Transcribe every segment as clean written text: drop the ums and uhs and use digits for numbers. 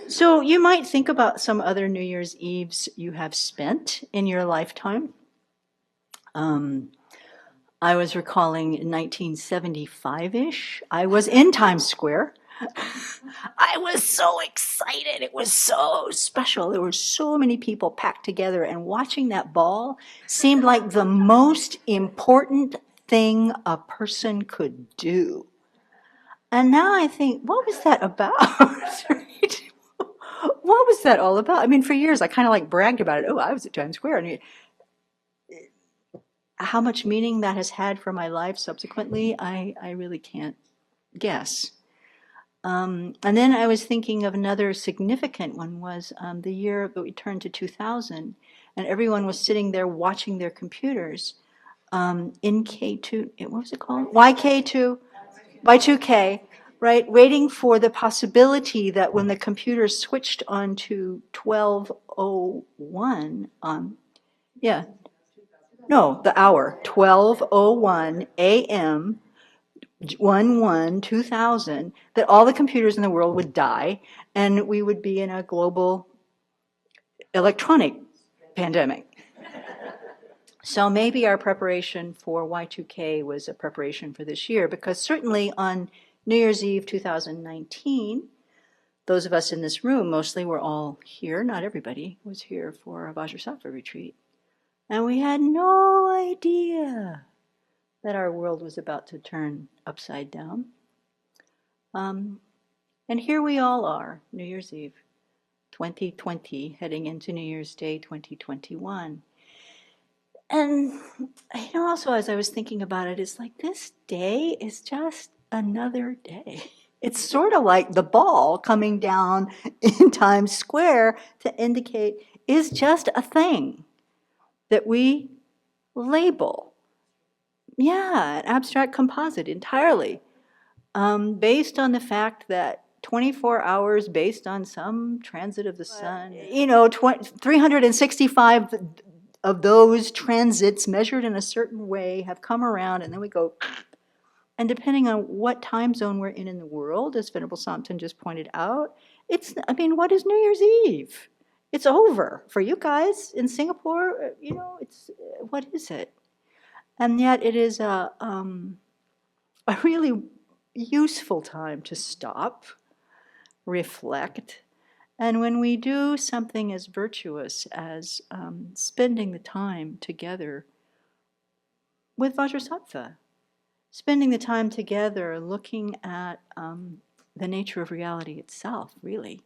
So you might think about some other New Year's Eves you have spent in your lifetime. Um, I was recalling in 1975-ish, I was in Times Square. I was so excited. It was so special. There were so many people packed together, and watching that ball seemed like the most important thing a person could do. And now I think, what was that about? Right? What was that all about? I mean, for years I kind of like bragged about it. Oh, I was at Times Square. And how much meaning that has had for my life subsequently, I really can't guess. And then I was thinking of another significant one was the year that we turned to 2000, and everyone was sitting there watching their computers in K2, what was it called? YK2, Y2K, right? Waiting for the possibility that when the computers switched on to 1201, yeah, no, the hour, 1201 a.m., 1/1/2000, that all the computers in the world would die and we would be in a global electronic pandemic. So maybe our preparation for Y2K was a preparation for this year, because certainly on New Year's Eve 2019, those of us in this room mostly were all here. Not everybody was here for a Vajrasattva retreat. And we had no idea that our world was about to turn upside down. And here we all are, New Year's Eve, 2020, heading into New Year's Day 2021. And, also as I was thinking about it, it's like this day is just another day. It's sort of like the ball coming down in Times Square to indicate is just a thing that we label. Yeah, an abstract composite entirely, based on the fact that 24 hours based on some transit of the sun, 365 of those transits measured in a certain way have come around, and then we go, and depending on what time zone we're in the world, as Venerable Samson just pointed out, what is New Year's Eve? It's over for you guys in Singapore. What is it? And yet it is a really useful time to stop, reflect, and when we do something as virtuous as spending the time together with Vajrasattva, spending the time together looking at the nature of reality itself, really,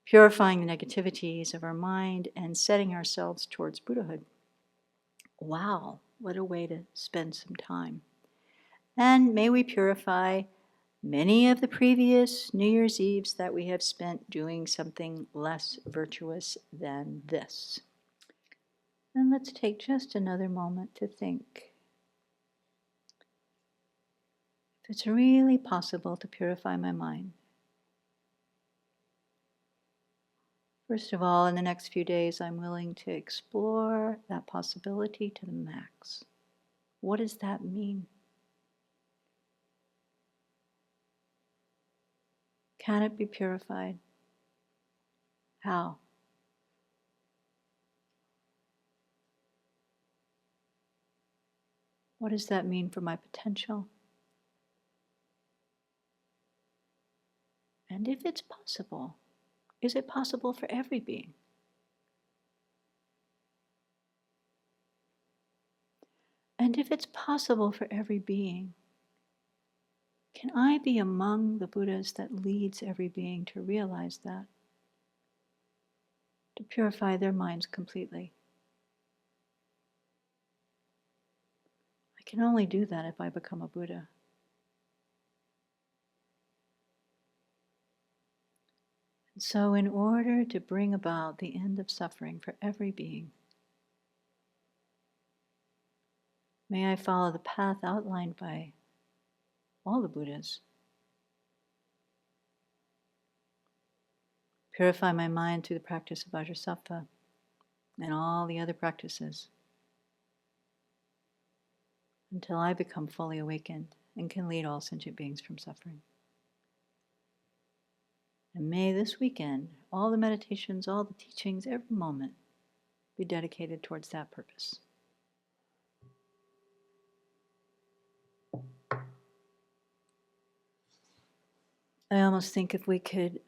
purifying the negativities of our mind and setting ourselves towards Buddhahood. Wow, what a way to spend some time. And may we purify many of the previous New Year's Eves that we have spent doing something less virtuous than this. And let's take just another moment to think. If it's really possible to purify my mind. First of all, in the next few days, I'm willing to explore that possibility to the max. What does that mean? Can it be purified? How? What does that mean for my potential? And if it's possible, is it possible for every being? And if it's possible for every being, can I be among the Buddhas that leads every being to realize that? To purify their minds completely. I can only do that if I become a Buddha. And so in order to bring about the end of suffering for every being, may I follow the path outlined by all the Buddhas. Purify my mind through the practice of Vajrasattva and all the other practices until I become fully awakened and can lead all sentient beings from suffering. And may this weekend, all the meditations, all the teachings, every moment be dedicated towards that purpose. I almost think if we could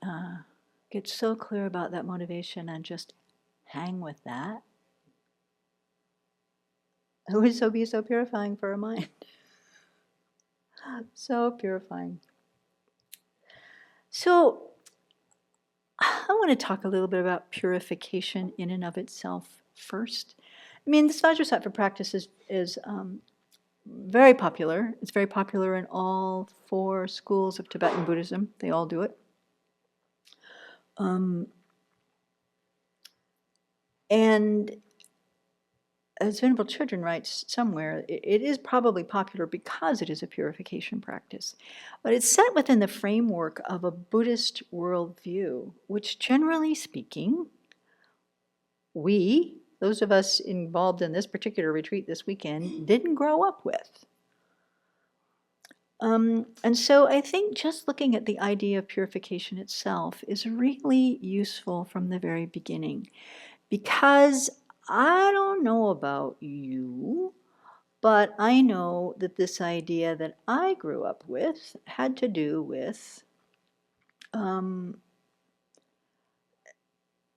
get so clear about that motivation and just hang with that, it would be so purifying for our mind. So purifying. So I want to talk a little bit about purification in and of itself first. I mean, this Vajrasattva practice is very popular. It's very popular in all 4 schools of Tibetan Buddhism. They all do it. And as Venerable Children writes somewhere, it is probably popular because it is a purification practice. But it's set within the framework of a Buddhist worldview, which generally speaking, we, those of us involved in this particular retreat this weekend, didn't grow up with. And so I think just looking at the idea of purification itself is really useful from the very beginning, because I don't know about you, but I know that this idea that I grew up with had to do with,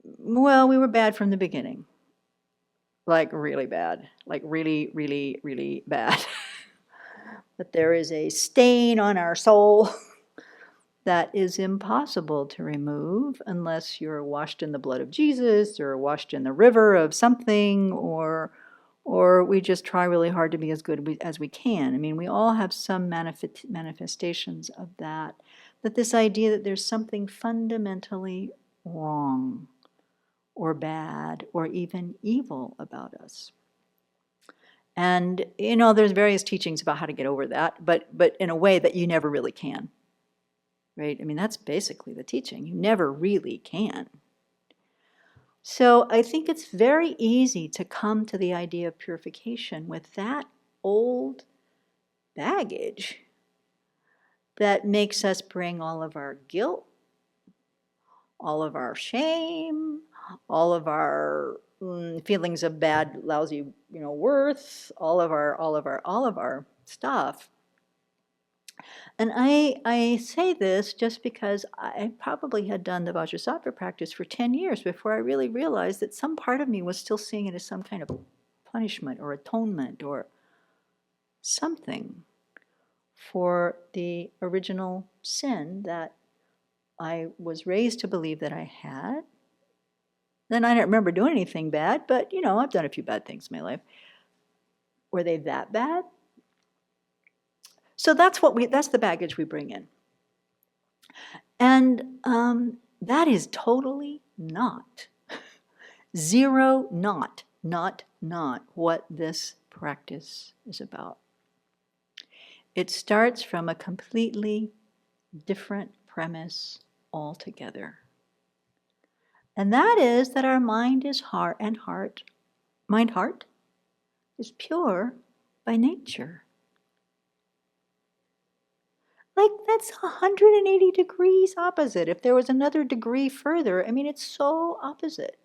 well, we were bad from the beginning. Like really bad. Like really, really, really bad. That there is a stain on our soul that is impossible to remove unless you're washed in the blood of Jesus or washed in the river of something, or we just try really hard to be as good as we can. I mean, we all have some manifestations of that this idea that there's something fundamentally wrong or bad or even evil about us. And, there's various teachings about how to get over that, but in a way that you never really can. Right? I mean, that's basically the teaching. You never really can. So I think it's very easy to come to the idea of purification with that old baggage that makes us bring all of our guilt, all of our shame, all of our feelings of bad, lousy, worth, all of our stuff. And I say this just because I probably had done the Vajrasattva practice for 10 years before I really realized that some part of me was still seeing it as some kind of punishment or atonement or something for the original sin that I was raised to believe that I had. Then I don't remember doing anything bad, but I've done a few bad things in my life. Were they that bad? So that's the baggage we bring in. And that is totally not, zero, not what this practice is about. It starts from a completely different premise altogether. And that is that our mind is heart is pure by nature. Like, that's 180 degrees opposite. If there was another degree further, I mean, it's so opposite.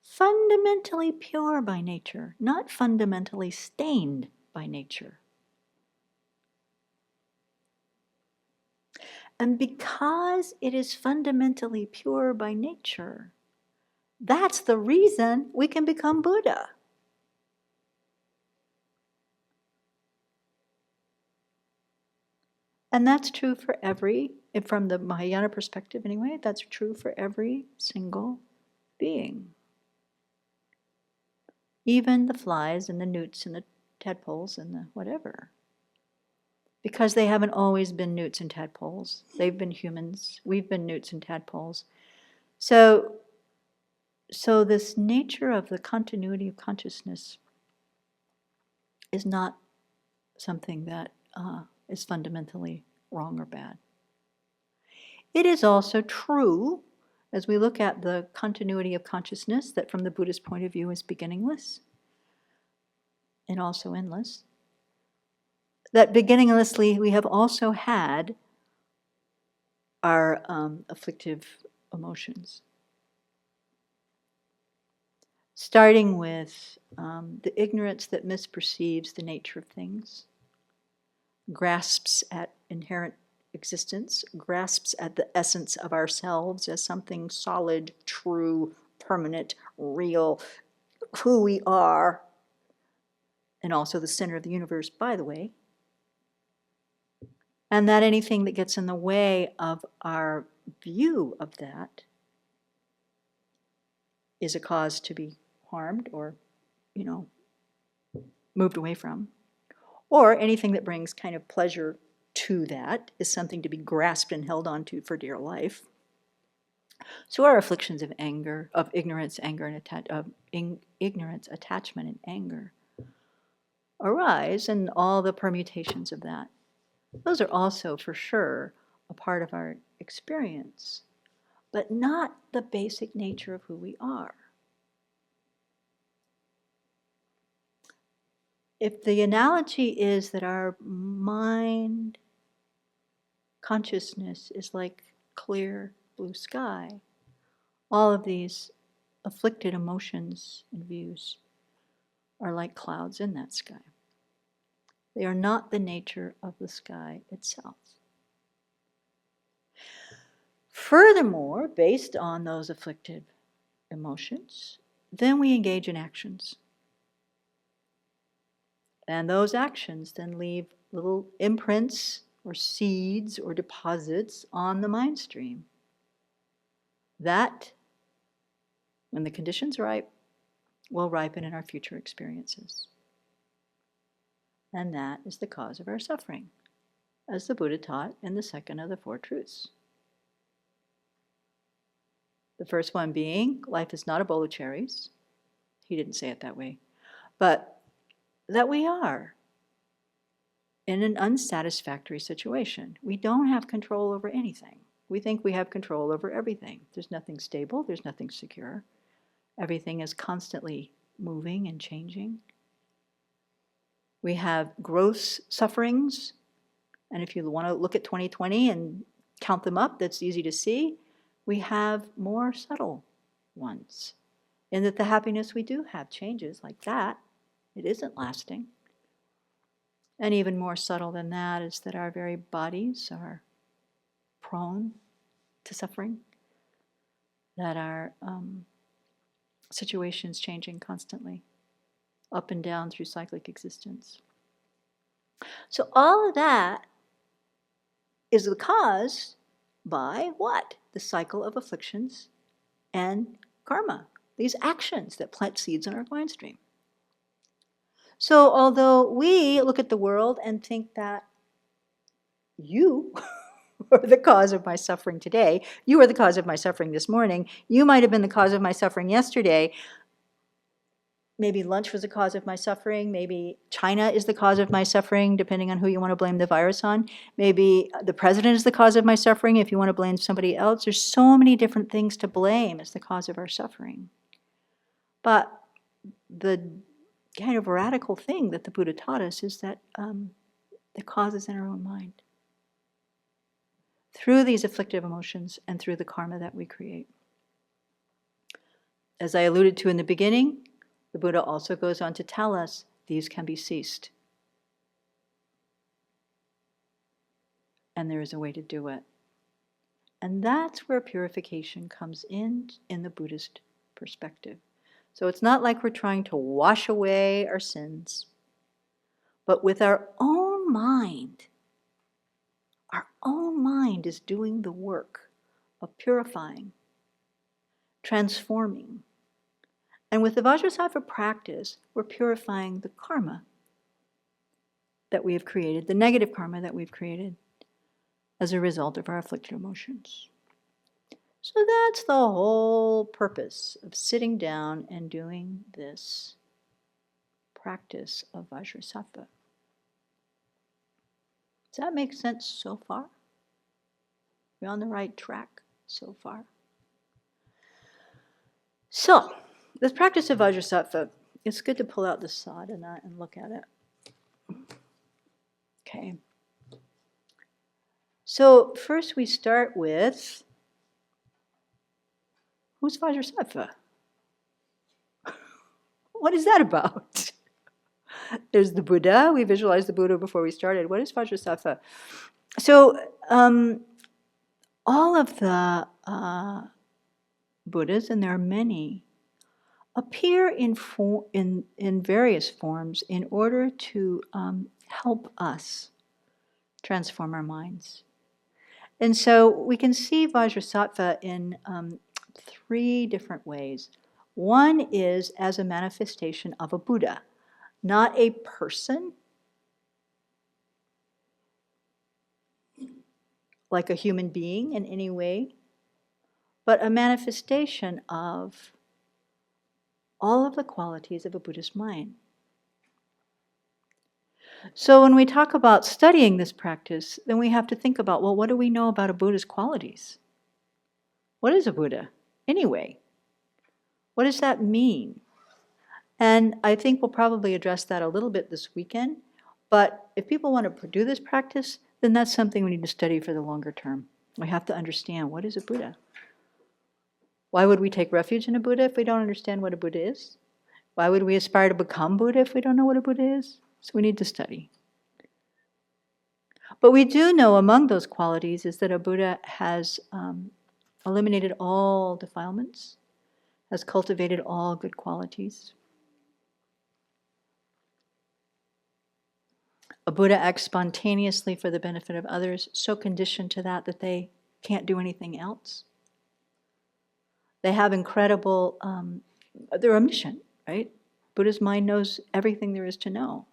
Fundamentally pure by nature, not fundamentally stained by nature. And because it is fundamentally pure by nature, that's the reason we can become Buddha. And that's true for from the Mahayana perspective anyway, that's true for every single being. Even the flies and the newts and the tadpoles and the whatever. Because they haven't always been newts and tadpoles. They've been humans. We've been newts and tadpoles. So this nature of the continuity of consciousness is not something that is fundamentally wrong or bad. It is also true, as we look at the continuity of consciousness, that from the Buddhist point of view is beginningless and also endless. That beginninglessly we have also had our afflictive emotions. Starting with the ignorance that misperceives the nature of things, grasps at inherent existence, grasps at the essence of ourselves as something solid, true, permanent, real, who we are, and also the center of the universe, by the way. And that anything that gets in the way of our view of that is a cause to be harmed or, moved away from. Or anything that brings kind of pleasure to that is something to be grasped and held onto for dear life. So our afflictions of anger, of ignorance, anger, and ignorance, attachment, and anger arise, and all the permutations of that. Those are also, for sure, a part of our experience, but not the basic nature of who we are. If the analogy is that our mind consciousness is like clear blue sky, all of these afflicted emotions and views are like clouds in that sky. They are not the nature of the sky itself. Furthermore, based on those afflicted emotions, then we engage in actions. And those actions then leave little imprints or seeds or deposits on the mind stream. That, when the condition's ripe, will ripen in our future experiences. And that is the cause of our suffering, as the Buddha taught in the second of the Four Truths. The first one being, life is not a bowl of cherries. He didn't say it that way. But that we are in an unsatisfactory situation. We don't have control over anything. We think we have control over everything. There's nothing stable. There's nothing secure. Everything is constantly moving and changing. We have gross sufferings. And if you want to look at 2020 and count them up, that's easy to see. We have more subtle ones. In that the happiness we do have changes like that. It isn't lasting. And even more subtle than that is that our very bodies are prone to suffering, that our situation's changing constantly, up and down through cyclic existence. So all of that is the cause by what? The cycle of afflictions and karma, these actions that plant seeds in our mind stream. So although we look at the world and think that you are the cause of my suffering today, you are the cause of my suffering this morning, you might have been the cause of my suffering yesterday, maybe lunch was the cause of my suffering, maybe China is the cause of my suffering, depending on who you want to blame the virus on, maybe the president is the cause of my suffering if you want to blame somebody else. There's so many different things to blame as the cause of our suffering. But the kind of radical thing that the Buddha taught us is that the cause is in our own mind, through these afflictive emotions and through the karma that we create. As I alluded to in the beginning, the Buddha also goes on to tell us these can be ceased. And there is a way to do it. And that's where purification comes in the Buddhist perspective. So it's not like we're trying to wash away our sins, but with our own mind. Our own mind is doing the work of purifying, transforming. And with the Vajrasattva practice, we're purifying the karma that we have created, the negative karma that we've created as a result of our afflicted emotions. So that's the whole purpose of sitting down and doing this practice of Vajrasattva. Does that make sense so far? We're on the right track so far. So, this practice of Vajrasattva, it's good to pull out the sadhana and look at it. Okay. So first we start with, who's Vajrasattva? What is that about? There's the Buddha. We visualized the Buddha before we started. What is Vajrasattva? So all of the Buddhas, and there are many, appear in various forms in order to help us transform our minds. And so we can see Vajrasattva in 3 different ways. One is as a manifestation of a Buddha, not a person, like a human being in any way, but a manifestation of all of the qualities of a Buddhist mind. So when we talk about studying this practice, then we have to think about, well, what do we know about a Buddha's qualities? What is a Buddha anyway? What does that mean? And I think we'll probably address that a little bit this weekend. But if people want to do this practice, then that's something we need to study for the longer term. We have to understand, what is a Buddha? Why would we take refuge in a Buddha if we don't understand what a Buddha is? Why would we aspire to become Buddha if we don't know what a Buddha is? So we need to study. But we do know among those qualities is that a Buddha has eliminated all defilements, has cultivated all good qualities. A Buddha acts spontaneously for the benefit of others, so conditioned to that they can't do anything else. They have incredible, they're omniscient, right? Buddha's mind knows everything there is to know.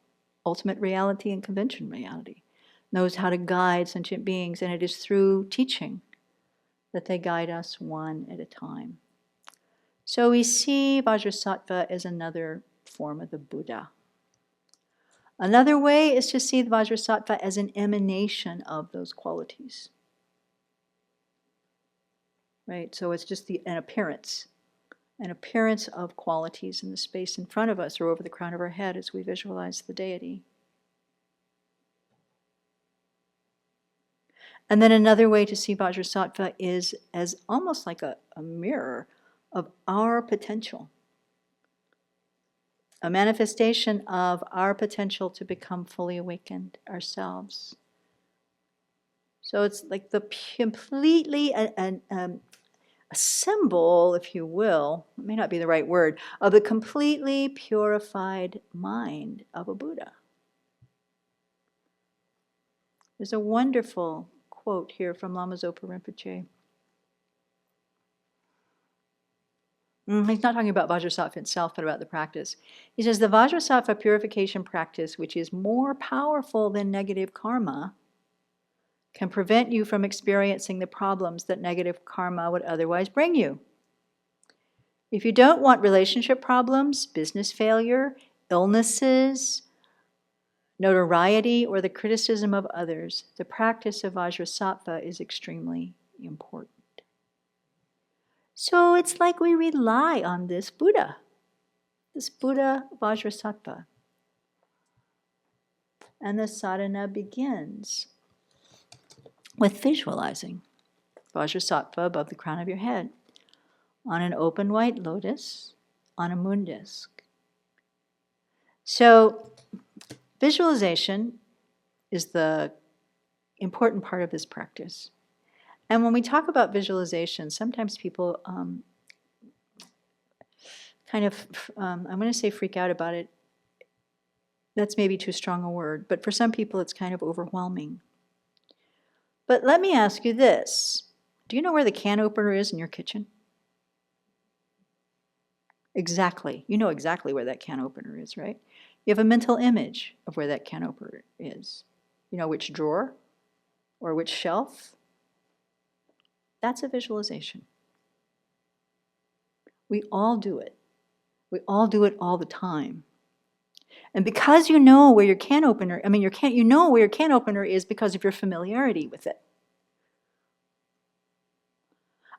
Ultimate reality and convention reality. Knows how to guide sentient beings, and it is through teaching that they guide us one at a time. So we see Vajrasattva as another form of the Buddha. Another way is to see the Vajrasattva as an emanation of those qualities. Right? So it's just an appearance of qualities in the space in front of us or over the crown of our head as we visualize the deity. And then another way to see Vajrasattva is as almost like a mirror of our potential. A manifestation of our potential to become fully awakened ourselves. So it's like the completely a symbol, if you will, it may not be the right word, of the completely purified mind of a Buddha. There's a wonderful quote here from Lama Zopa Rinpoche. He's not talking about Vajrasattva itself, but about the practice. He says, the Vajrasattva purification practice, which is more powerful than negative karma, can prevent you from experiencing the problems that negative karma would otherwise bring you. If you don't want relationship problems, business failure, illnesses, notoriety, or the criticism of others, the practice of Vajrasattva is extremely important. So it's like we rely on this Buddha Vajrasattva. And the sadhana begins with visualizing Vajrasattva above the crown of your head, on an open white lotus, on a moon disk. So visualization is the important part of this practice. And when we talk about visualization, sometimes people I'm going to say freak out about it. That's maybe too strong a word, but for some people it's kind of overwhelming. But let me ask you this. Do you know where the can opener is in your kitchen? Exactly. You know exactly where that can opener is, right? You have a mental image of where that can opener is. You know which drawer or which shelf? That's a visualization. We all do it. We all do it all the time. And because you know where your can opener, you know where your can opener is because of your familiarity with it.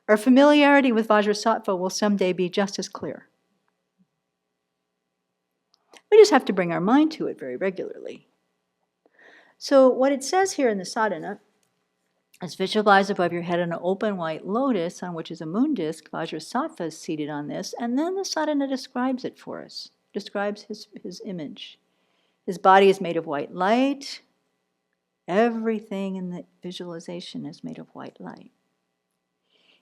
Our familiarity with Vajrasattva will someday be just as clear. We just have to bring our mind to it very regularly. So what it says here in the sadhana, is visualized above your head an open white lotus on which is a moon disk. Vajrasattva is seated on this, and then the sadhana describes it for us, describes his image. His body is made of white light. Everything in the visualization is made of white light.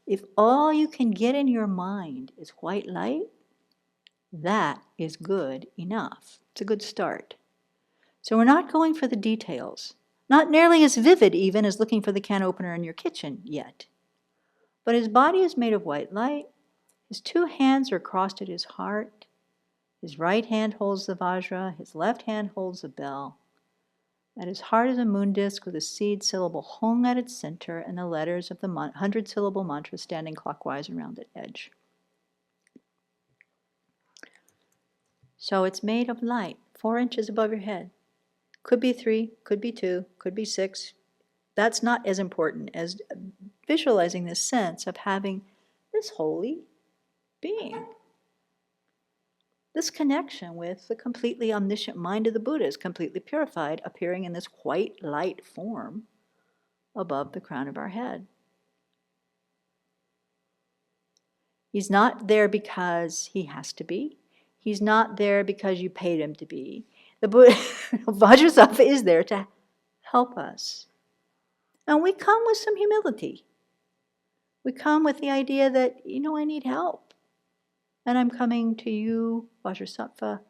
If all you can get in your mind is white light, that is good enough. It's a good start. So we're not going for the details. Not nearly as vivid even as looking for the can opener in your kitchen yet. But his body is made of white light. His two hands are crossed at his heart. His right hand holds the Vajra. His left hand holds the bell. At his heart is a moon disk with a seed syllable Hong at its center and the letters of the 100-syllable mantra standing clockwise around its edge. So it's made of light, 4 inches above your head. Could be 3, could be 2, could be 6. That's not as important as visualizing this sense of having this holy being. This connection with the completely omniscient mind of the Buddha is completely purified, appearing in this white light form above the crown of our head. He's not there because he has to be. He's not there because you paid him to be. The Buddha, Vajrasattva is there to help us. And we come with some humility. We come with the idea that, I need help. And I'm coming to you, Vajrasattva,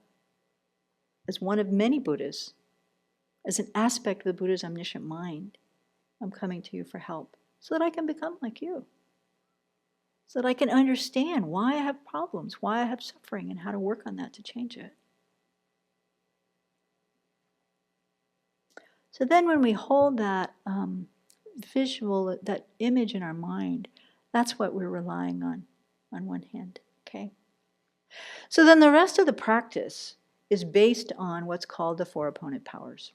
as one of many Buddhas, as an aspect of the Buddha's omniscient mind. I'm coming to you for help so that I can become like you. So that I can understand why I have problems, why I have suffering, and how to work on that to change it. So then when we hold that visual, that image in our mind, that's what we're relying on one hand, okay? So then the rest of the practice is based on what's called the 4 opponent powers.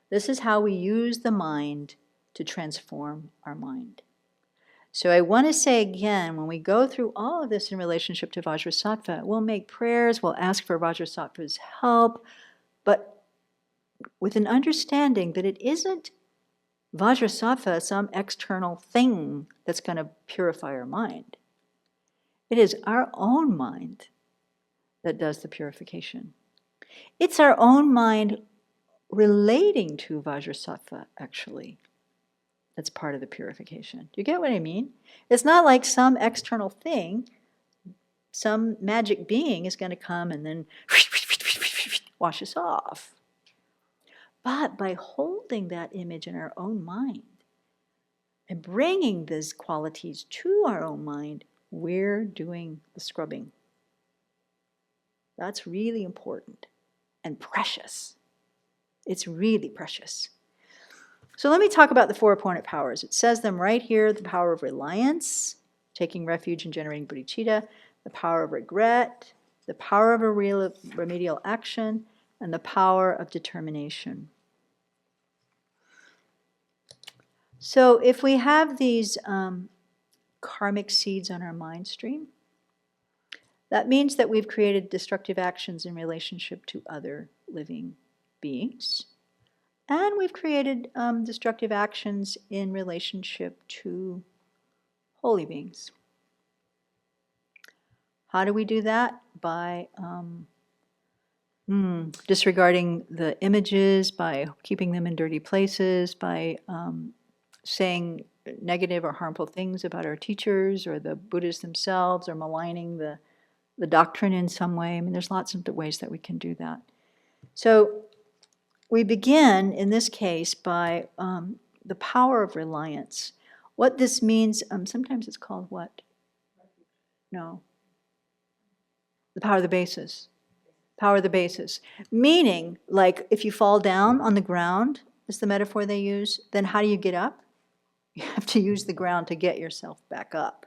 This is how we use the mind to transform our mind. So I want to say again, when we go through all of this in relationship to Vajrasattva, we'll make prayers, we'll ask for Vajrasattva's help, but with an understanding that it isn't Vajrasattva, some external thing that's going to purify our mind. It is our own mind that does the purification. It's our own mind relating to Vajrasattva, actually, that's part of the purification. Do you get what I mean? It's not like some external thing, some magic being is going to come and then wash us off. But by holding that image in our own mind and bringing these qualities to our own mind, we're doing the scrubbing. That's really important and precious. It's really precious. So let me talk about the 4 opponent powers. It says them right here: the power of reliance, taking refuge and generating bodhicitta, the power of regret, the power of a remedial action, and the power of determination. So if we have these karmic seeds on our mind stream, that means that we've created destructive actions in relationship to other living beings. And we've created destructive actions in relationship to holy beings. How do we do that? By disregarding the images, by keeping them in dirty places, by saying negative or harmful things about our teachers or the Buddhas themselves, or maligning the doctrine in some way. I mean, there's lots of ways that we can do that. So we begin, in this case, by the power of reliance. What this means, sometimes it's called what? No. The power of the basis. Power of the basis. Meaning, like, if you fall down on the ground, is the metaphor they use, then how do you get up? You have to use the ground to get yourself back up.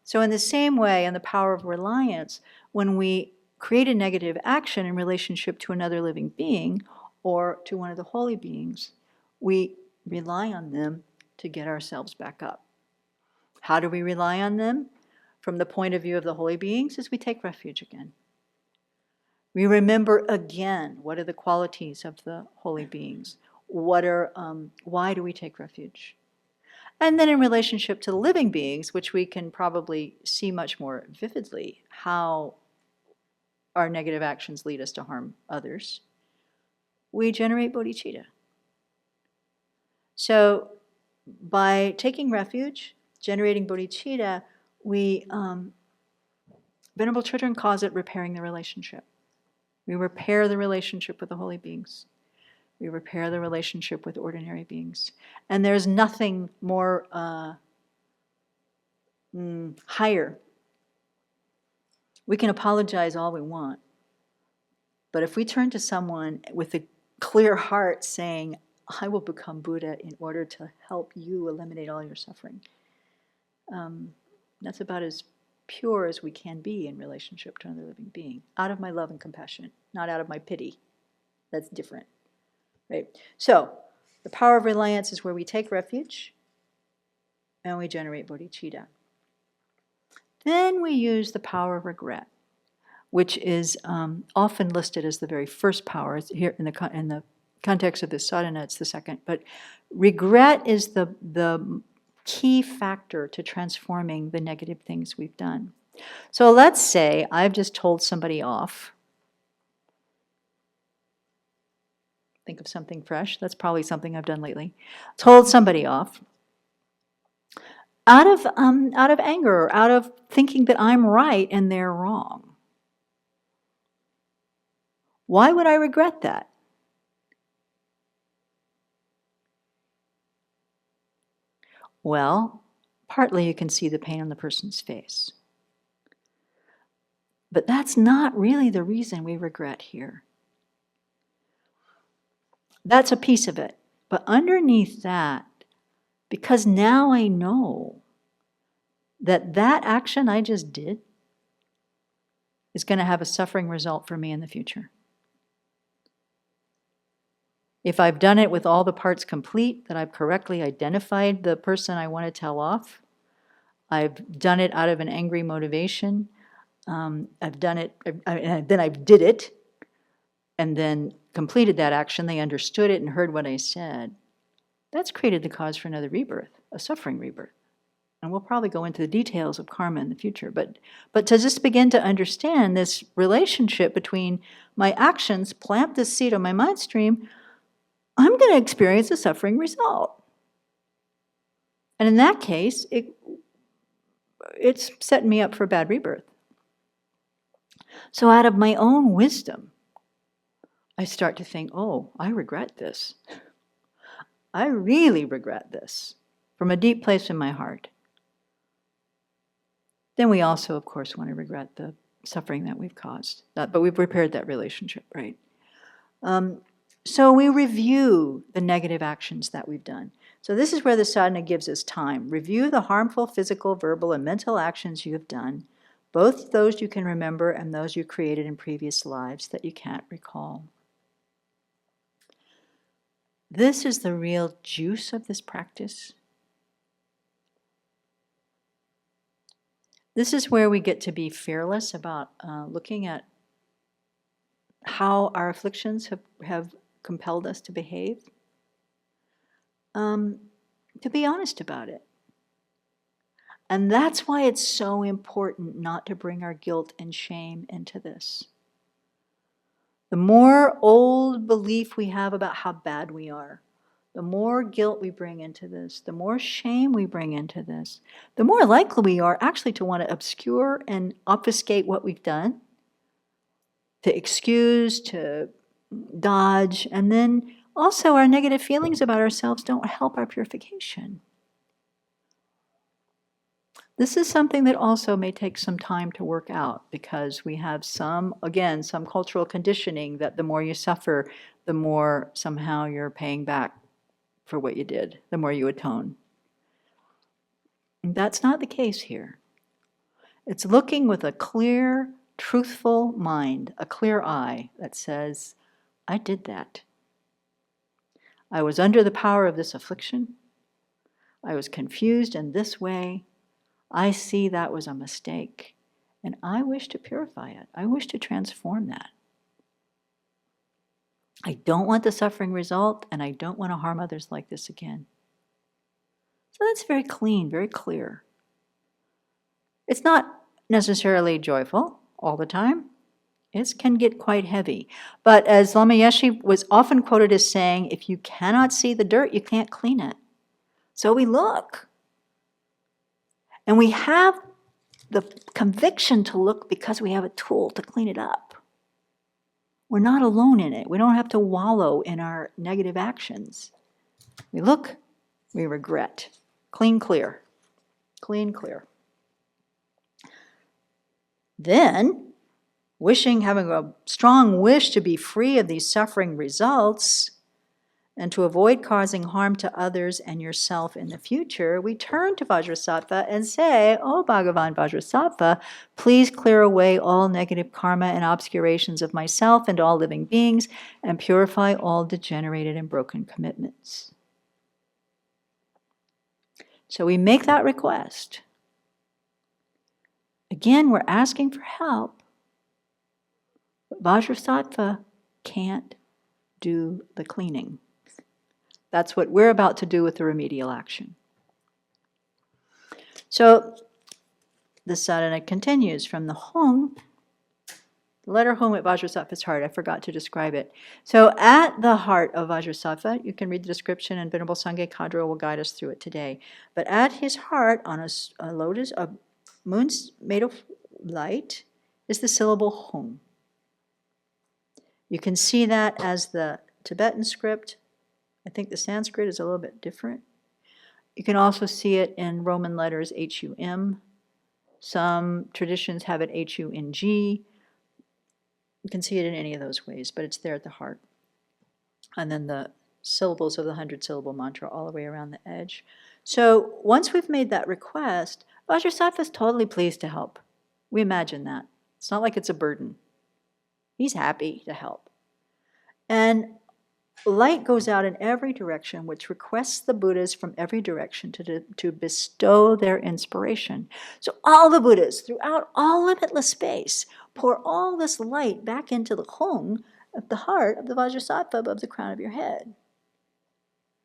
So in the same way, in the power of reliance, when we create a negative action in relationship to another living being or to one of the holy beings, we rely on them to get ourselves back up. How do we rely on them? From the point of view of the holy beings, is we take refuge again. We remember again what are the qualities of the holy beings. why do we take refuge? And then in relationship to the living beings, which we can probably see much more vividly, how our negative actions lead us to harm others, we generate bodhicitta. So by taking refuge, generating bodhicitta, Venerable Children calls it repairing the relationship. We repair the relationship with the holy beings. We repair the relationship with ordinary beings. And there's nothing more higher. We can apologize all we want. But if we turn to someone with a clear heart saying, I will become Buddha in order to help you eliminate all your suffering, that's about as pure as we can be in relationship to another living being, out of my love and compassion, not out of my pity. That's different, right? So the power of reliance is where we take refuge and we generate bodhicitta. Then we use the power of regret, which is often listed as the very first power. Here in the context of this sadhana, it's the second. But regret is the key factor to transforming the negative things we've done. So let's say I've just told somebody off. Think of something fresh. That's probably something I've done lately. Told somebody off out of anger, or out of thinking that I'm right and they're wrong. Why would I regret that? Well, partly you can see the pain on the person's face. But that's not really the reason we regret here. That's a piece of it. But underneath that, because now I know that that action I just did is going to have a suffering result for me in the future. If I've done it with all the parts complete, that I've correctly identified the person I want to tell off, I've done it out of an angry motivation, I've done it, then I did it, and then completed that action, they understood it and heard what I said, that's created the cause for another rebirth, a suffering rebirth. And we'll probably go into the details of karma in the future, but to just begin to understand this relationship between my actions, plant this seed on my mind stream, I'm going to experience a suffering result. And in that case, it's setting me up for a bad rebirth. So out of my own wisdom, I start to think, oh, I regret this. I really regret this from a deep place in my heart. Then we also, of course, want to regret the suffering that we've caused. But we've repaired that relationship, right? So we review the negative actions that we've done. So this is where the sadhana gives us time. Review the harmful physical, verbal, and mental actions you have done, both those you can remember and those you created in previous lives that you can't recall. This is the real juice of this practice. This is where we get to be fearless about looking at how our afflictions have compelled us to behave. To be honest about it. And that's why it's so important not to bring our guilt and shame into this. The more old belief we have about how bad we are, the more guilt we bring into this, the more shame we bring into this, the more likely we are actually to want to obscure and obfuscate what we've done, to excuse, to dodge, and then also our negative feelings about ourselves don't help our purification. This is something that also may take some time to work out because we have some cultural conditioning that the more you suffer, the more somehow you're paying back for what you did, the more you atone. And that's not the case here. It's looking with a clear, truthful mind, a clear eye that says, I did that. I was under the power of this affliction. I was confused in this way. I see that was a mistake, and I wish to purify it. I wish to transform that. I don't want the suffering result, and I don't want to harm others like this again. So that's very clean, very clear. It's not necessarily joyful all the time. It can get quite heavy. But as Lama Yeshe was often quoted as saying, if you cannot see the dirt, you can't clean it. So we look. And we have the conviction to look because we have a tool to clean it up. We're not alone in it. We don't have to wallow in our negative actions. We look, we regret. Clean, clear. Clean, clear. Then, having a strong wish to be free of these suffering results and to avoid causing harm to others and yourself in the future, we turn to Vajrasattva and say, "Oh, Bhagavan Vajrasattva, please clear away all negative karma and obscurations of myself and all living beings and purify all degenerated and broken commitments." So we make that request. Again, we're asking for help. But Vajrasattva can't do the cleaning. That's what we're about to do with the remedial action. So the sadhana continues from the home. The letter home at Vajrasattva's heart, I forgot to describe it. So at the heart of Vajrasattva, you can read the description and Venerable Sangye Kadra will guide us through it today. But at his heart, on a lotus, a moon made of light, is the syllable home. You can see that as the Tibetan script. I think the Sanskrit is a little bit different. You can also see it in Roman letters HUM. Some traditions have it HUNG. You can see it in any of those ways, but it's there at the heart. And then the syllables of the 100-syllable mantra all the way around the edge. So once we've made that request, Vajrasattva is totally pleased to help. We imagine that. It's not like it's a burden. He's happy to help. And light goes out in every direction, which requests the Buddhas from every direction to bestow their inspiration. So all the Buddhas throughout all limitless space pour all this light back into the home of the heart of the Vajrasattva above the crown of your head.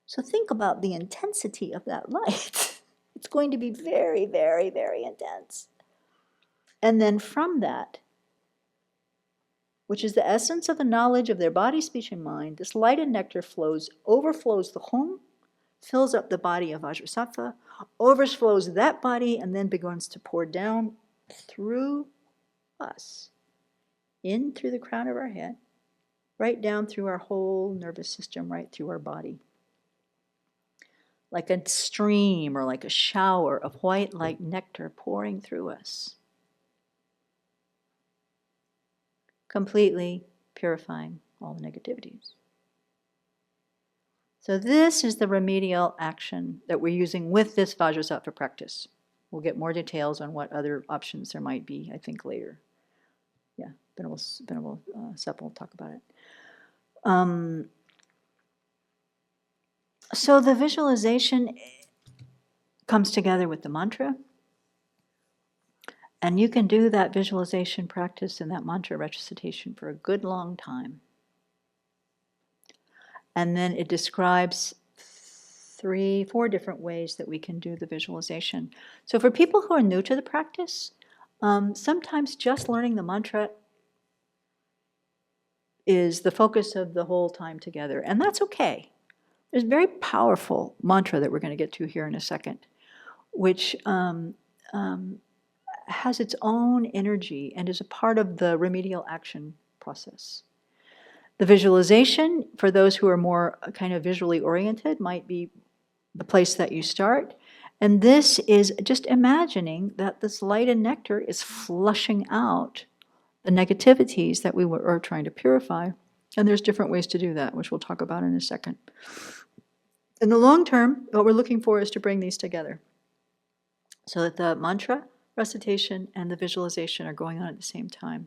So think about the intensity of that light. It's going to be very, very, very intense. And then from that, which is the essence of the knowledge of their body, speech, and mind, this light and nectar overflows the home, fills up the body of Vajrasattva, overflows that body, and then begins to pour down through us, in through the crown of our head, right down through our whole nervous system, right through our body. Like a stream or like a shower of white light nectar pouring through us. Completely purifying all the negativities. So this is the remedial action that we're using with this Vajrasattva practice. We'll get more details on what other options there might be, I think, later. Yeah, Venerable Sepp will talk about it. So the visualization comes together with the mantra. And you can do that visualization practice and that mantra recitation for a good long time. And then it describes 3-4 different ways that we can do the visualization. So for people who are new to the practice, sometimes just learning the mantra is the focus of the whole time together. And that's okay. There's a very powerful mantra that we're going to get to here in a second, which has its own energy and is a part of the remedial action process. The visualization, for those who are more kind of visually oriented, might be the place that you start. And this is just imagining that this light and nectar is flushing out the negativities that we are trying to purify. And there's different ways to do that, which we'll talk about in a second. In the long term, what we're looking for is to bring these together so that the mantra recitation and the visualization are going on at the same time.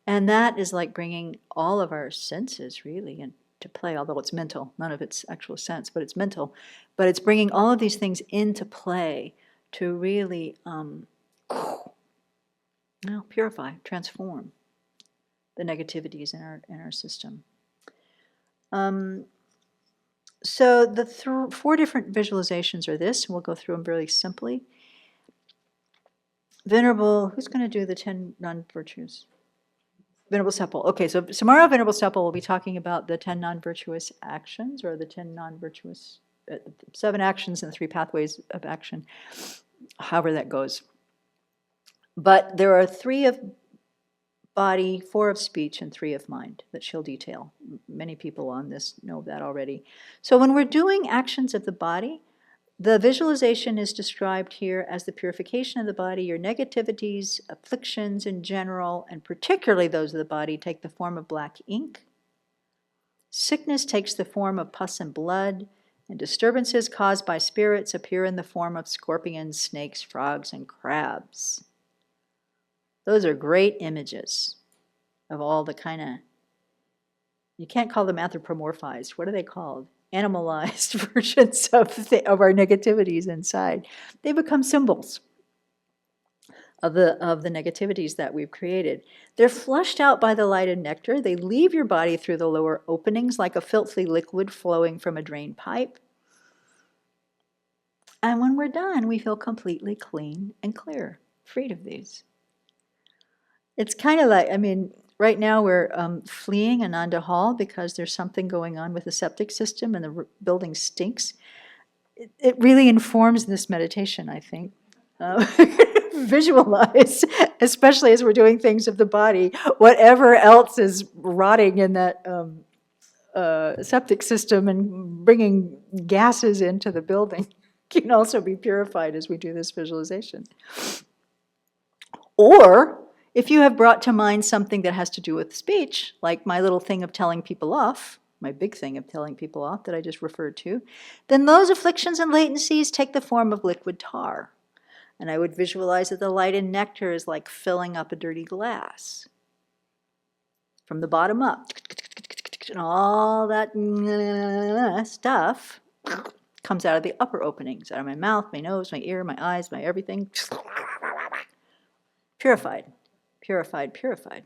And that is like bringing all of our senses really into play, although it's mental. None of it's actual sense, but it's mental. But it's bringing all of these things into play to really purify, transform the negativities in our system. So the 4 different visualizations are this, and we'll go through them really simply. Venerable, who's going to do the 10 non-virtues? Venerable Sepul. Okay, so tomorrow Venerable Sepul will be talking about the 10 non-virtuous actions, or the 10 non-virtuous, 7 actions and 3 pathways of action, however that goes. But there are 3 of body, 4 of speech, and 3 of mind that she'll detail. Many people on this know that already. So when we're doing actions of the body, the visualization is described here as the purification of the body. Your negativities, afflictions in general, and particularly those of the body, take the form of black ink. Sickness takes the form of pus and blood, and disturbances caused by spirits appear in the form of scorpions, snakes, frogs, and crabs. Those are great images of all the kind of, you can't call them anthropomorphized. What are they called? Animalized versions of our negativities inside. They become symbols of the negativities that we've created. They're flushed out by the light and nectar. They leave your body through the lower openings like a filthy liquid flowing from a drain pipe. And when we're done, we feel completely clean and clear, freed of these. It's kind of like, I mean, right now we're fleeing Ananda Hall because there's something going on with the septic system and the building stinks. It really informs this meditation, I think. Visualize, especially as we're doing things of the body, whatever else is rotting in that septic system and bringing gases into the building can also be purified as we do this visualization. Or if you have brought to mind something that has to do with speech, like my little thing of telling people off, my big thing of telling people off that I just referred to, then those afflictions and latencies take the form of liquid tar. And I would visualize that the light and nectar is like filling up a dirty glass. From the bottom up, and all that stuff comes out of the upper openings, out of my mouth, my nose, my ear, my eyes, my everything. Purified, purified, purified.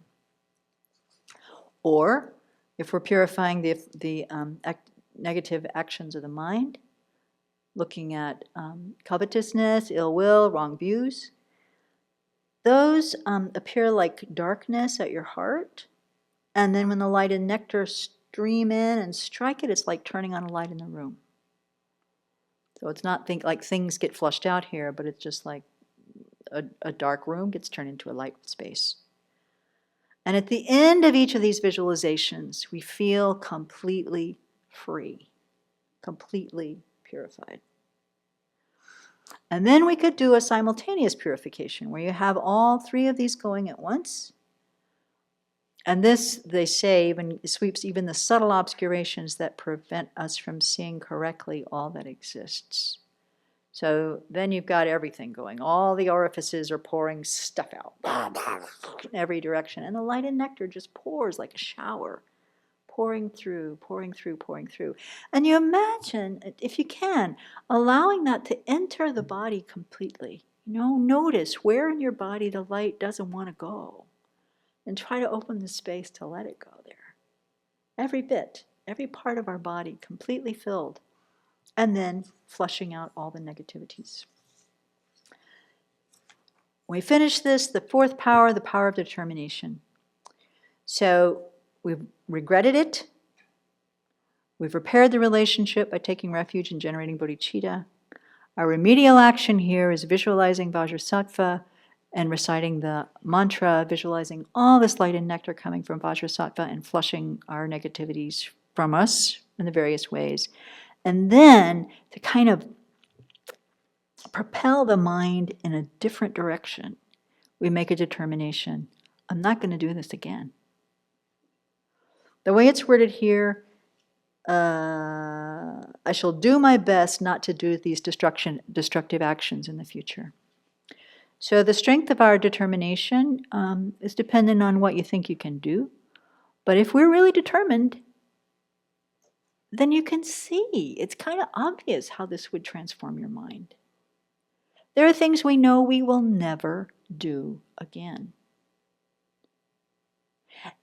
Or, if we're purifying the negative actions of the mind, looking at covetousness, ill will, wrong views, those appear like darkness at your heart. And then when the light and nectar stream in and strike it, it's like turning on a light in the room. So it's not like things get flushed out here, but it's just like a dark room gets turned into a light space. And at the end of each of these visualizations, we feel completely free, completely purified. And then we could do a simultaneous purification where you have all 3 of these going at once. And this, they say, even sweeps even the subtle obscurations that prevent us from seeing correctly all that exists. So then you've got everything going. All the orifices are pouring stuff out in every direction. And the light and nectar just pours like a shower, pouring through, pouring through, pouring through. And you imagine, if you can, allowing that to enter the body completely. Notice where in your body the light doesn't want to go. And try to open the space to let it go there. Every bit, every part of our body completely filled. And then flushing out all the negativities. When we finish this, the 4th power, the power of determination. So we've regretted it. We've repaired the relationship by taking refuge in generating bodhicitta. Our remedial action here is visualizing Vajrasattva and reciting the mantra, visualizing all this light and nectar coming from Vajrasattva and flushing our negativities from us in the various ways. And then to kind of propel the mind in a different direction, we make a determination. I'm not going to do this again. The way it's worded here, I shall do my best not to do these destructive actions in the future. So the strength of our determination is dependent on what you think you can do. But if we're really determined, then you can see. It's kind of obvious how this would transform your mind. There are things we know we will never do again.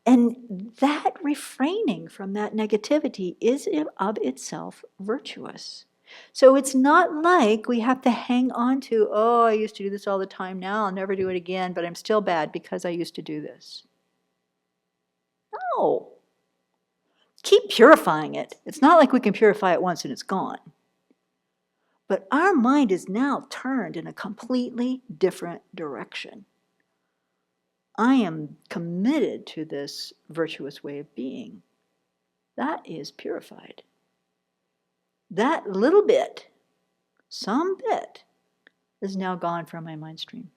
And that refraining from that negativity is of itself virtuous. So it's not like we have to hang on to, oh, I used to do this all the time now, I'll never do it again, but I'm still bad because I used to do this. No. Keep purifying it. It's not like we can purify it once and it's gone. But our mind is now turned in a completely different direction. I am committed to this virtuous way of being. That is purified. That little bit, some bit, is now gone from my mind stream,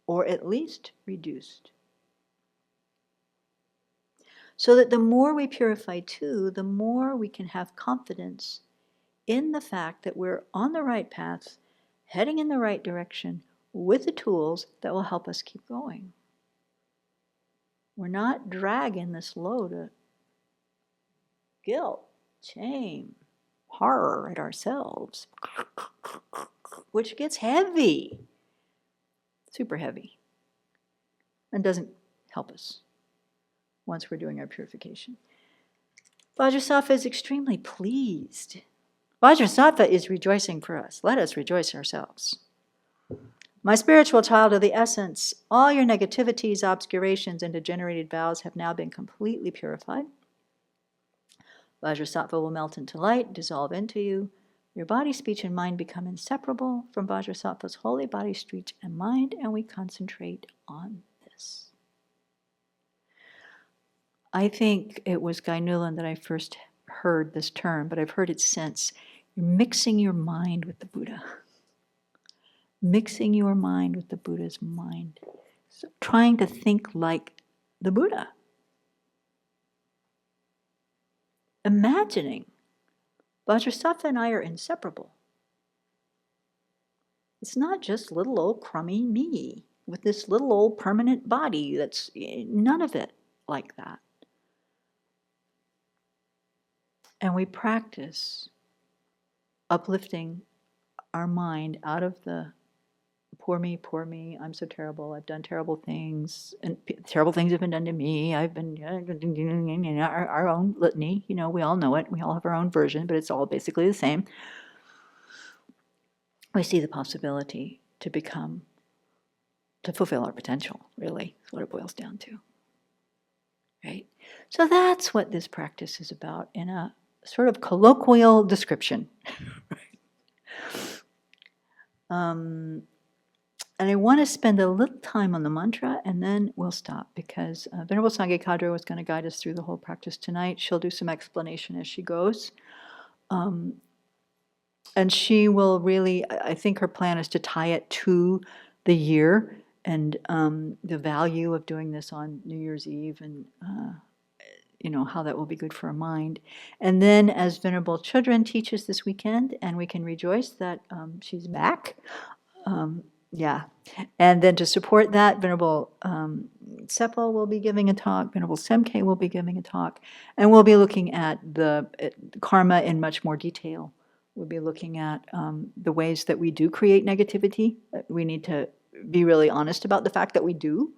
or at least reduced. So that the more we purify too, the more we can have confidence in the fact that we're on the right path, heading in the right direction, with the tools that will help us keep going. We're not dragging this load of guilt, shame, horror at ourselves, which gets heavy, super heavy, and doesn't help us once we're doing our purification. Vajrasattva is extremely pleased. Vajrasattva is rejoicing for us. Let us rejoice ourselves. My spiritual child of the essence, all your negativities, obscurations, and degenerated vows have now been completely purified. Vajrasattva will melt into light, dissolve into you. Your body, speech, and mind become inseparable from Vajrasattva's holy body, speech, and mind, and we concentrate on this. I think it was Guy Newland that I first heard this term, but I've heard it since. You're mixing your mind with the Buddha. Mixing your mind with the Buddha's mind. So trying to think like the Buddha. Imagining Vajrasattva and I are inseparable. It's not just little old crummy me with this little old permanent body. That's none of it like that. And we practice uplifting our mind out of the poor me, I'm so terrible, I've done terrible things, and terrible things have been done to me, I've been, our own litany, we all know it, we all have our own version, but it's all basically the same. We see the possibility to fulfill our potential, really, is what it boils down to. Right? So that's what this practice is about in a sort of colloquial description. And I want to spend a little time on the mantra, and then we'll stop, because Venerable Sangye Kadra was going to guide us through the whole practice tonight. She'll do some explanation as she goes. And she will really, I think her plan is to tie it to the year and the value of doing this on New Year's Eve, and how that will be good for our mind. And then as Venerable Chudran teaches this weekend, and we can rejoice that she's back. And then to support that, Venerable Sepal will be giving a talk, Venerable Semke will be giving a talk, and we'll be looking at the karma in much more detail. We'll be looking at the ways that we do create negativity. We need to be really honest about the fact that we do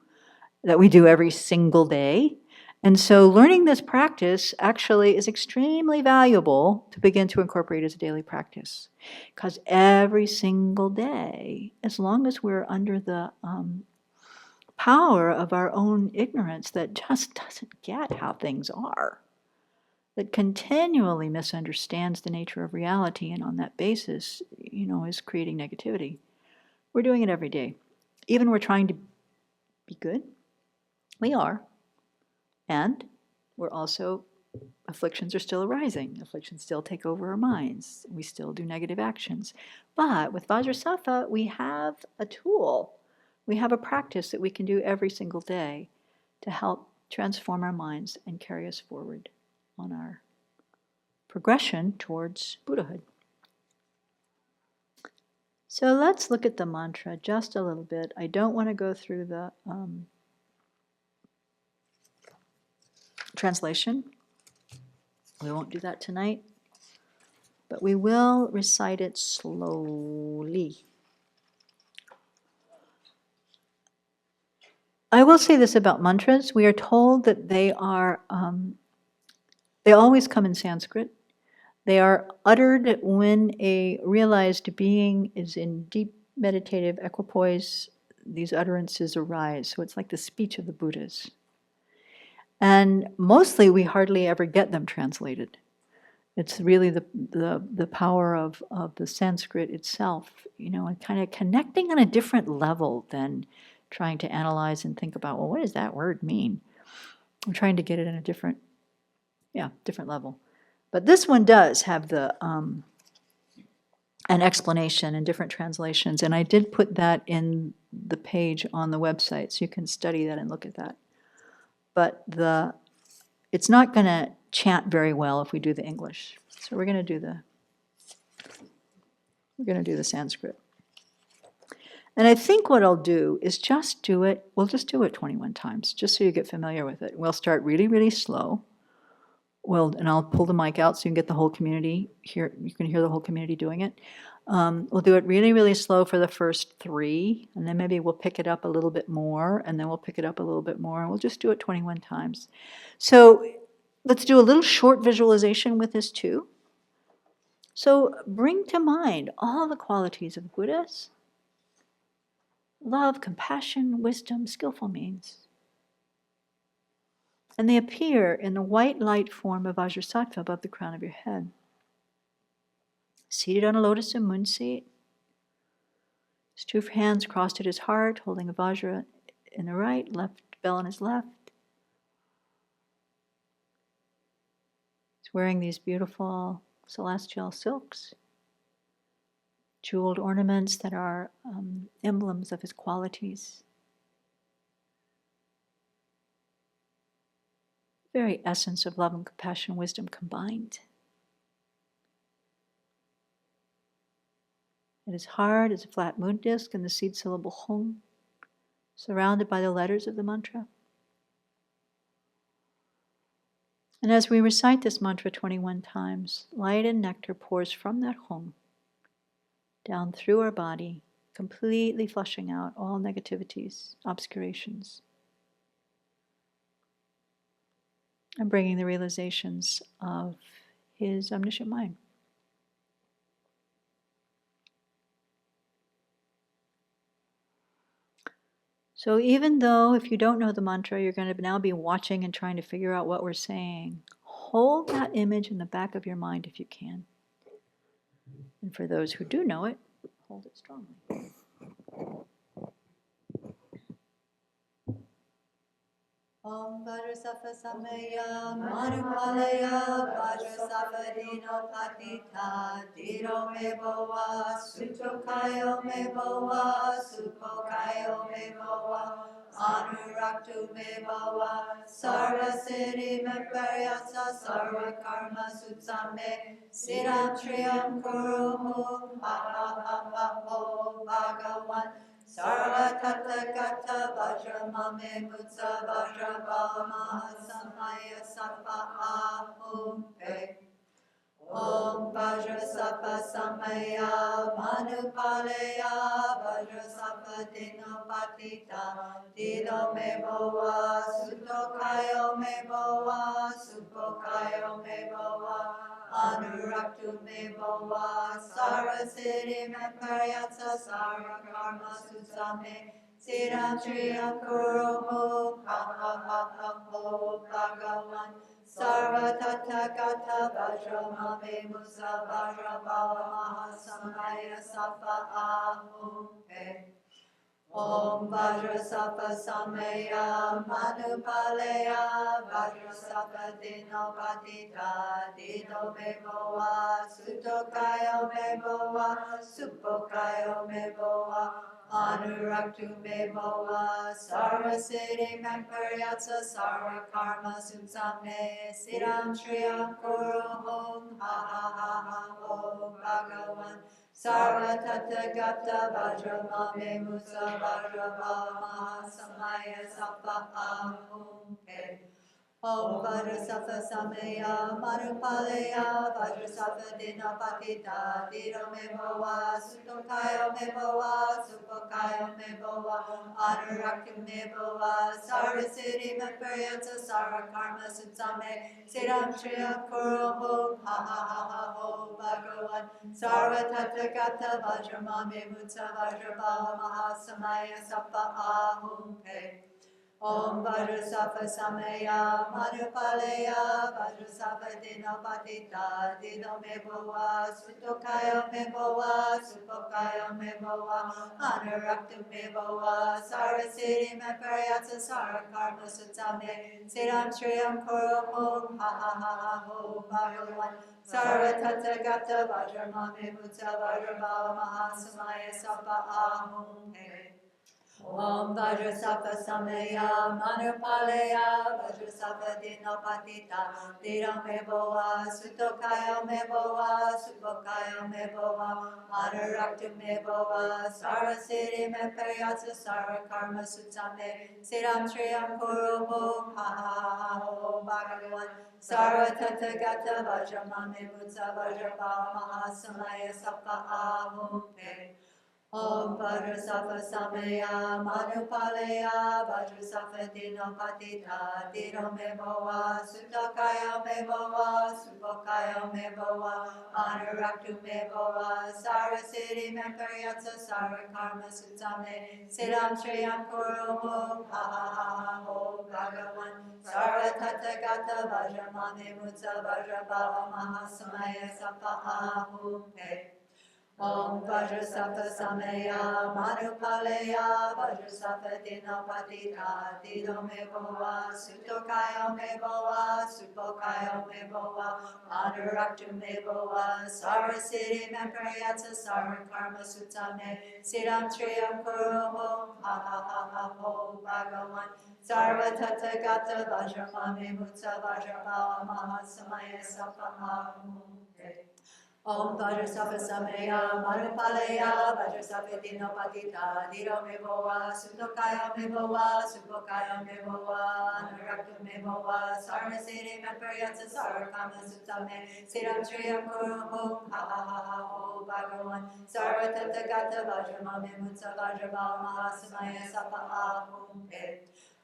every single day. And so learning this practice actually is extremely valuable to begin to incorporate as a daily practice. Because every single day, as long as we're under the power of our own ignorance that just doesn't get how things are, that continually misunderstands the nature of reality, and on that basis, is creating negativity. We're doing it every day. Even we're trying to be good, we are. And we're also, afflictions are still arising. Afflictions still take over our minds. We still do negative actions. But with Vajrasattva, we have a tool. We have a practice that we can do every single day to help transform our minds and carry us forward on our progression towards Buddhahood. So let's look at the mantra just a little bit. I don't want to go through the translation. We won't do that tonight, but we will recite it slowly. I will say this about mantras. We are told that they always come in Sanskrit. They are uttered when a realized being is in deep meditative equipoise. These utterances arise. So it's like the speech of the Buddhas. And mostly we hardly ever get them translated. It's really the power of the Sanskrit itself, and kind of connecting on a different level than trying to analyze and think about, well, what does that word mean? I'm trying to get it in a different level. But this one does have an explanation in different translations, and I did put that in the page on the website, so you can study that and look at that. But it's not going to chant very well if we do the English, so we're going to do the Sanskrit. And I think what I'll do is we'll just do it 21 times, just so you get familiar with it. We'll start really, really slow. And I'll pull the mic out so you can get the whole community here. You can hear the whole community doing it. We'll do it really, really slow for the first 3, and then maybe we'll pick it up a little bit more, and then we'll pick it up a little bit more, and we'll just do it 21 times. So let's do a little short visualization with this too. So bring to mind all the qualities of Buddhas: love, compassion, wisdom, skillful means. And they appear in the white light form of Vajrasattva above the crown of your head. Seated on a lotus and moon seat, his 2 hands crossed at his heart, holding a Vajra in the right, left bell in his left. He's wearing these beautiful celestial silks, jeweled ornaments that are emblems of his qualities. Very essence of love and compassion, wisdom combined. At his heart is a flat moon disk and the seed syllable Hum, surrounded by the letters of the mantra. And as we recite this mantra 21 times, light and nectar pours from that Hum down through our body, completely flushing out all negativities, obscurations, and bringing the realizations of his omniscient mind. So even though if you don't know the mantra, you're going to now be watching and trying to figure out what we're saying, hold that image in the back of your mind if you can. And for those who do know it, hold it strongly. Om Vajrasattva Samaya Manupalaya Vajrasattva Dino Patita Diro Me Boa Sutokayo Me Boa Supokayo Me Boa Anuraktu Me Boa Sarva Siddhi Me Paryasa Sarva Karma Sutsame Siddham Triyam Kuruhu Ha Ha Ha Ha Ho Bhagavan Sarva Tata Gata Vajramame Mutsa Vajrabhama Samaya Sattva Ahum Pe Om Vajrasattva Samaya Manupaleya Vajrasattva Dino Patita Dino Me Boa Sutokayo Me Boa Supokayo Me Boa Anuraktu Me Boa Sarva Siddhi Me Paryatsa Sarva Karma Sutsame Siddham Triyam Kuruhu Ha Ha Ha Ha Ho Bhagavan Sarva Tata Gata Vajramame Musa Vajrabhava Samaya Sattva Ahum Pe Om Vajrasattva Samaya Manupaleya Vajrasattva Dino Patita Dino Me Boa Sutokayo Me Boa Supokayo Me Boa Anuraktu Me Boa Sarva Siddhi Me Paryatsa Sarva Karma Sutsame Siddham Triyam Kuruhum Ha Ha Ha Ha Ho Bhagavan Sarva Tata Gata Vajramame Musa Vajrabhama Samaya Sattva Ahum Pe Om Vajrasattva Sameya Manupaleya Vajrasattva Dinapatita Diro Mevoa Sutokayo Mevoa Supokayo Mevoa Anurakta Mevoa Sarvasiddhi Meparyata Sarva Karma Sutsame Siddham Shriyam Kuro Ha Ha Ha Ha Ho Bhagavan Sarva Tathagata Vajramame Mutsa Vajrabhava Mahasamaya Sappa Ahum Pe Om Vajrasattva Sameya Manupaleya Vajrasattva Dinapatita Dino Mevoa Sutokaya Mevoa Supokaya Mevoa Anurakta Mevoa Sarvasiddhi Meparyata Sara Karma Sutame Siddham Shriyam Kuro Ha Ha Ha Ha Ho Bhagavan Sarva Tathagata Vajramame Mutsa Vajrabhava Mahasamaya Sappa Ahum He Om Vajrasattva Sameya Manupaleya Vajrasattva Dinapatita Diro Mevoa Sutokaya Mevoa Supokaya Mevoa Anurakta Mevoa Sarvasiddhi Meparyata Sarva Karma Sutame Siddham Shriyam Kuro Ha Ha Ha Ho Bhagavan Sarva Tathagata Vajramame Mutsa Vajrabhava Mahasamaya Sappa Ahum Pe Om Vajrasattva Sameya Manupaleya Vajrasattva Dinapatita Dino Mevoa Sutokaya Mevoa Supokaya Mevoa Anurakta Mevoa Sarvasiddhi Meparyata Sarva Karma Sutame Siddham Shriyam Kuro Ha Ha Ha Ha Ho Bhagavan Sarva Tathagata Vajramame Mutsa Vajrabhava Mahasamaya Sappa Ahum Pe Om Vajrasattva Sameya Manupaleya Vajrasattva Dinapatita Dino Mevoa Sutokaya Mevoa Supokaya Mevoa Anurakta Mevoa Sarvasiddhi Meparyata Sarva Karma Sutame Siddham Shriyam Kuro Ha Ha Ha Ha Ho Bhagavan Sarva Tathagata Vajramame Mutsa Vajrabhava Mahasamaya Sappa Ahum Pe Om Vajrasattva Sameya Manupaleya Vajrasattva Dinapatita Diro Mevoa Sutokaya Mevoa Supokaya Mevoa Anurakta Mevoa Sarvasiddhi Meparyata Sarva Kama Sutame Siddham Shriyam Kuro Ha Ha Ha Ha Ho Bhagavan Sarva Tathagata Vajramame Mutsa Vajrabhava Mahasamaya Sappa Ahum Pe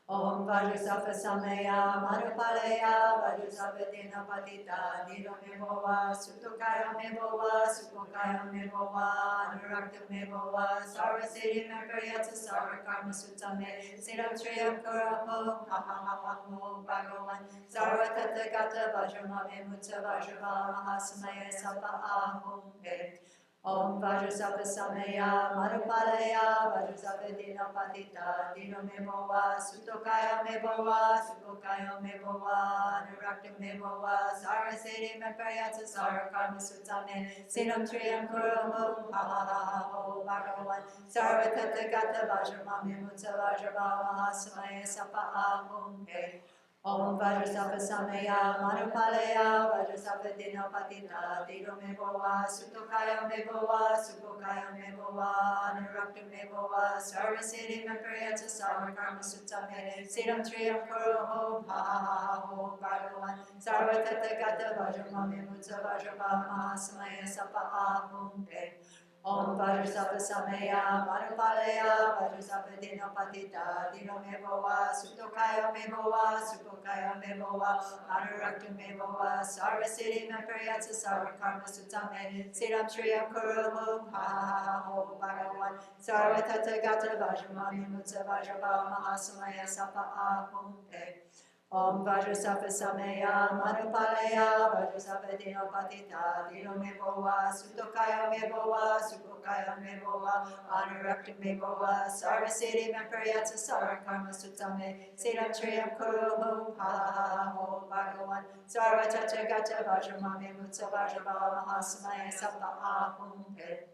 Om Vajrasattva Sameya Manupaleya Vajrasattva Dinapatita Dino Mevoa Sutokaya Mevoa Supokaya Mevoa Anurakta Mevoa Sarvasiddhi Meparyata Sarva Karma Sutame Siddham Shriyam Kuro Ha Ha Ha Ha Ho Bhagavan Sarva Tathagata Vajramame Mutsa Vajrabhava Mahasamaya Sappa Ahum Pe Om Vajrasattva Sameya Manupaleya Vajrasattva Dinapatita Dino Mevoa Sutokaya Mevoa Supokaya Mevoa Anurakta Mevoa Sarvasiddhi Meparyata Sarva Karma Sutame Siddham Shriyam Kuro Ha Ha Ha Ha Ho Bhagavan Sarva Tathagata Vajramame Mutsa Vajrabhava Mahasamaya Sappa Ahum Pe Om Vajrasattva Sameya Manupaleya Vajrasattva Dinapatita Dino Mevoa Sutokaya Mevoa Supokaya Mevoa Anurakta Mevoa Sarvasiddhi Meparyata Sarva Karma Sutame Siddham Shriyam Kuro Ha Ha Ha Ha Ho Bhagavan Sarva Tathagata Vajramame Mutsa Vajrabhava Mahasamaya Sappa Ahum Pe Om Vajrasattva Sameya Manupaleya Vajrasattva Dinapatita Dino Mevoa Sutokaya Mevoa Supokaya Mevoa Anurakta Mevoa Sarvasiddhi Meparyata Sarva Karma Sutame Siddham Shriyam Kuro Ha Ha Ha Ha Ho Bhagavan Sarva Tathagata Vajramame Mutsa Vajrabhava Mahasamaya Sappa Ahum Pe Om Vajrasattva Sameya Manupaleya Vajrasattva Dinapatita Dino Mevoa Sutokaya Mevoa Supokaya Mevoa Anurakta Mevoa Sarvasiddhi Meparyata Sarva Karma Sutame Siddham Shriyam Kuro Ha Ha Ha Ha Ho Bhagavan Sarva Tathagata Vajramame Mutsa Vajrabhava Mahasamaya Sappa Ahum Pe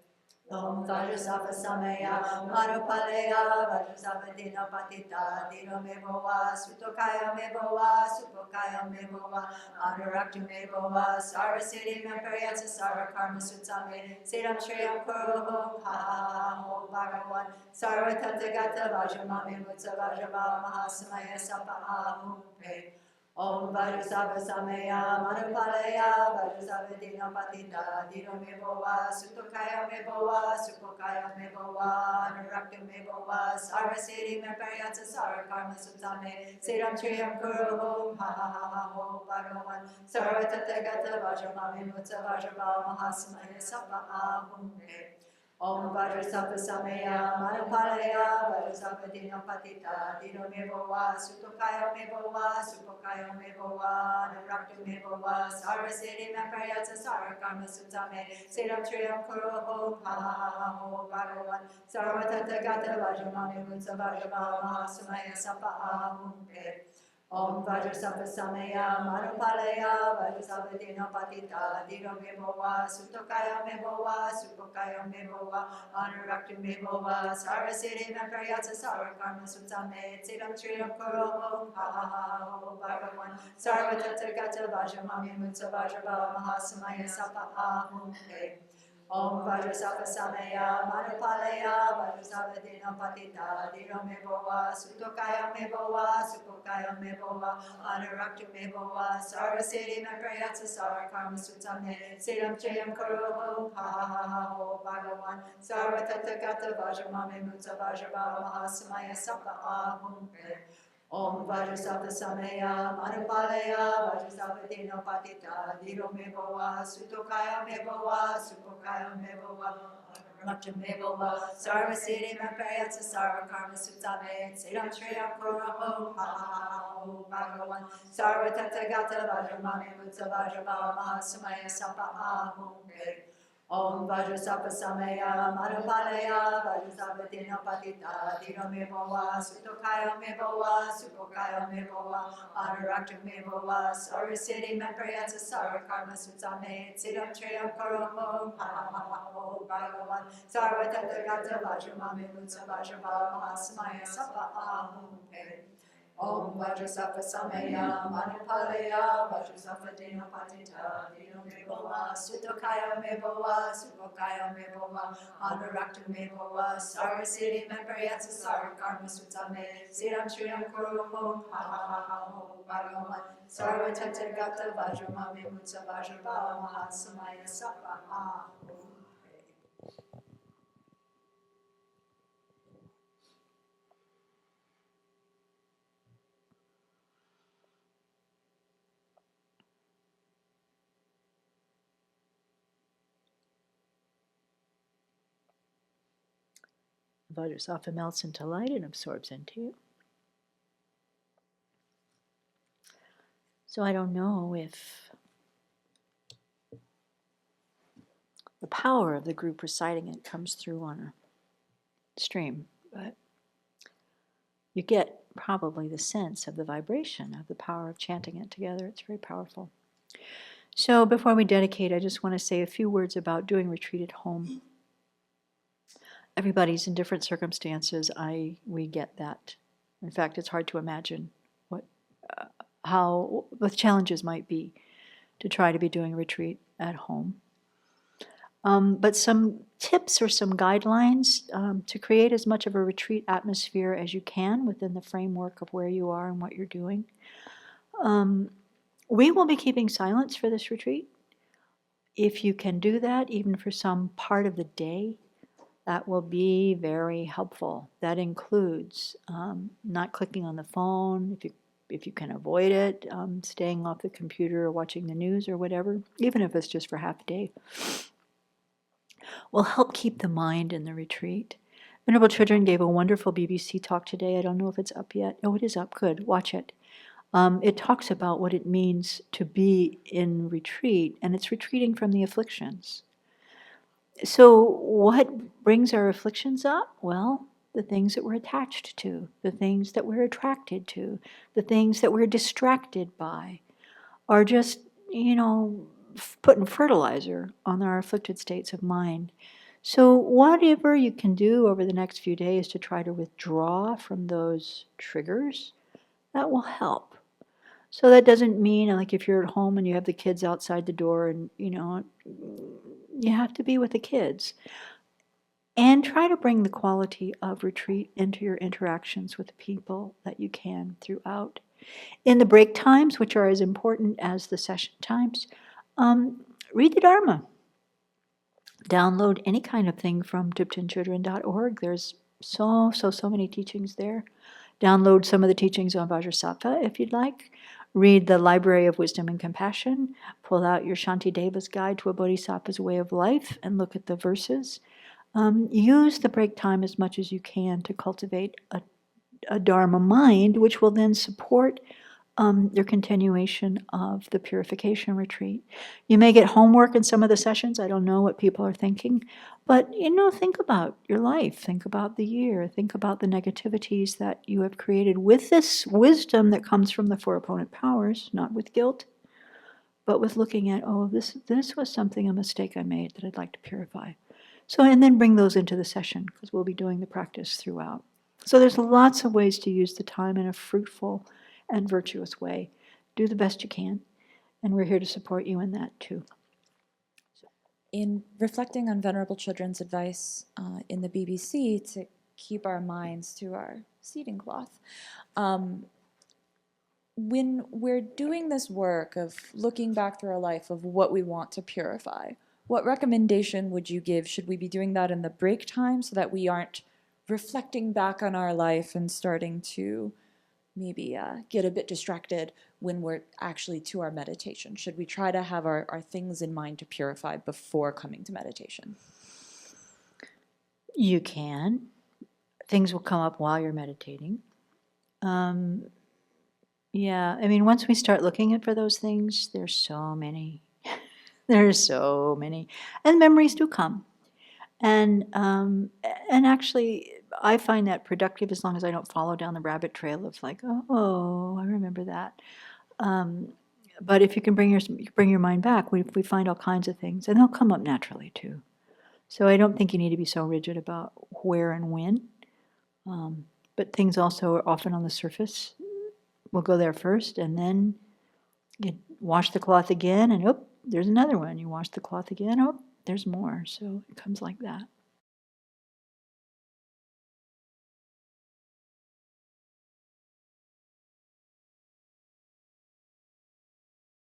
Om Vajrasattva Sameya Manupaleya Vajrasattva Dinapatita Dino Mevoa Sutokaya Mevoa Supokaya Mevoa Anurakta Mevoa Sarvasiddhi Meparyata Sarva Karma Sutame Siddham Shriyam Kuro Ha Ha Ha Ho Bhagavan Sarva Tathagata Vajramame Mutsa Vajrabhava Mahasamaya Sappa Ahum Pe Om Vajrasattva Samaya Manupalaya Vajrasattva Dina Patita Dino Meboa Sutokaya Meboa Supokaya Meboa Narakta Meboa Sarvasiri Mepayatsa Sara Karma Sutame Siram Triyam Kuru Hom Ha Ha Ha Ha Ho Bhagavan Sarvatata Gata Vajramami Mutsa Vajrava Mahasamaya Sapa Ahum Om Vajrasattva Samaya Manupalaya Vajrasattva Dina Patita Dino Meboa Sutokaya Meboa Supokaya Meboa Narakta Meboa Sarvasiri Mepayatsa Sara Karma Sutame Siram Triyam Kuru Hom Ha Ha Ha Ha Ho Bhagavan Sarvatata Gata Vajramami Mutsa Vajrava Mahasamaya Sapa Ahum Om Vajrasattva Samaya Manupalaya Vajrasattva Dina Patita Dino Meboa Sutokaya Meboa Supokaya Meboa Anurakta Meboa Sarvasiri Mepayatsa Sara Karma Sutame Siddham Tridam Kuro Ha Ha Ha Ho Bhagavan Sarvatata Gata Vajramami Mutsa Vajrava Mahasamaya Sapa Ahum Om Vajrasattva Samaya Manupalaya Vajrasattva Dina Patita Dino Meboa Sutokaya Meboa Supokaya Meboa Anurakta Meboa Sarvasiri Mepayatsa Sara Karma Sutame Siddham Chayam Kuro Ha Ha Ha Ha Ho Bhagavan Sarvatata Gata Vajramami Mutsa Vajrava Mahasamaya Sapa Ahum Om Vajrasattva Samaya Manupalaya Vajrasattva Dina Patita Dino Meboa Sutokaya Meboa Supokaya Meboa Anurakta Meboa Sarvasiri Mepayatsa Sara Karma Sutame Siddham Triyam Kuro Ha Ha Ha Ho Bhagavan Sarvatata Gata Vajramami Mutsa Vajrava Mahasamaya Sapa Ahum Om Vajrasattva Samaya Manupalaya Vajrasattva Dina Patita Dino Meboa Sutokaya Meboa Supokaya Meboa Anurakta Meboa Sarvasiri Mepayatsa Sara Karma Sutame Siddham Triyam Kuro Ha Ha Ha Ho Bhagavan Sarvatata Gata Vajramami Mutsa Vajrava Mahasamaya Sapa Ahum Om Vajrasattva Samaya Manupalaya Vajrasattva Dina Patita Dino Meboa Sutokaya Meboa Supokaya Meboa Anurakta Meboa Sarvasiri Mepayatsa Sara Karma Sutame Siddham Shriyam Kuru Hom Ha Ha Ha Ha Ho Bhagavan Sarvatata Gata Vajramami Mutsa Vajrava Mahasamaya Sapa Ahum Vajrasattva melts into light and absorbs into you. So I don't know if the power of the group reciting it comes through on a stream, but you get probably the sense of the vibration of the power of chanting it together. It's very powerful. So before we dedicate, I just want to say a few words about doing retreat at home. Everybody's in different circumstances. We get that. In fact, it's hard to imagine how the challenges might be to try to be doing a retreat at home. But some tips or some guidelines to create as much of a retreat atmosphere as you can within the framework of where you are and what you're doing. We will be keeping silence for this retreat. If you can do that, even for some part of the day, that will be very helpful. That includes not clicking on the phone, if you can avoid it, staying off the computer or watching the news or whatever, even if it's just for half a day, will help keep the mind in the retreat. Venerable Children gave a wonderful BBC talk today. I don't know if it's up yet. Oh, it is up. Good. Watch it. It talks about what it means to be in retreat, and it's retreating from the afflictions. So what brings our afflictions up? Well, the things that we're attached to, the things that we're attracted to, the things that we're distracted by are just, putting fertilizer on our afflicted states of mind. So whatever you can do over the next few days to try to withdraw from those triggers, that will help. So that doesn't mean, like, if you're at home and you have the kids outside the door and, you have to be with the kids. And try to bring the quality of retreat into your interactions with people that you can throughout. In the break times, which are as important as the session times, read the Dharma. Download any kind of thing from tiptonchildren.org. There's so many teachings there. Download some of the teachings on Vajrasattva if you'd like. Read the Library of Wisdom and Compassion. Pull out your Shantideva's Guide to a Bodhisattva's Way of Life and look at the verses. Use the break time as much as you can to cultivate a Dharma mind, which will then support your continuation of the purification retreat. You may get homework in some of the sessions. I don't know what people are thinking. But, think about your life. Think about the year. Think about the negativities that you have created with this wisdom that comes from the four opponent powers, not with guilt, but with looking at, this was a mistake I made that I'd like to purify. So, and then bring those into the session, because we'll be doing the practice throughout. So there's lots of ways to use the time in a fruitful and virtuous way. Do the best you can, and we're here to support you in that too. In reflecting on Venerable Children's advice in the BBC to keep our minds to our seating cloth, when we're doing this work of looking back through our life of what we want to purify, what recommendation would you give? Should we be doing that in the break time so that we aren't reflecting back on our life and starting to maybe get a bit distracted when we're actually to our meditation? Should we try to have our things in mind to purify before coming to meditation? You can. Things will come up while you're meditating. Once we start looking for those things, there's so many. There's so many. And memories do come. And actually, I find that productive as long as I don't follow down the rabbit trail of like, oh, I remember that. But if you can bring your mind back, we find all kinds of things, and they'll come up naturally too. So I don't think you need to be so rigid about where and when. But things also are often on the surface. We'll go there first, and then you wash the cloth again, and there's another one. You wash the cloth again, there's more. So it comes like that.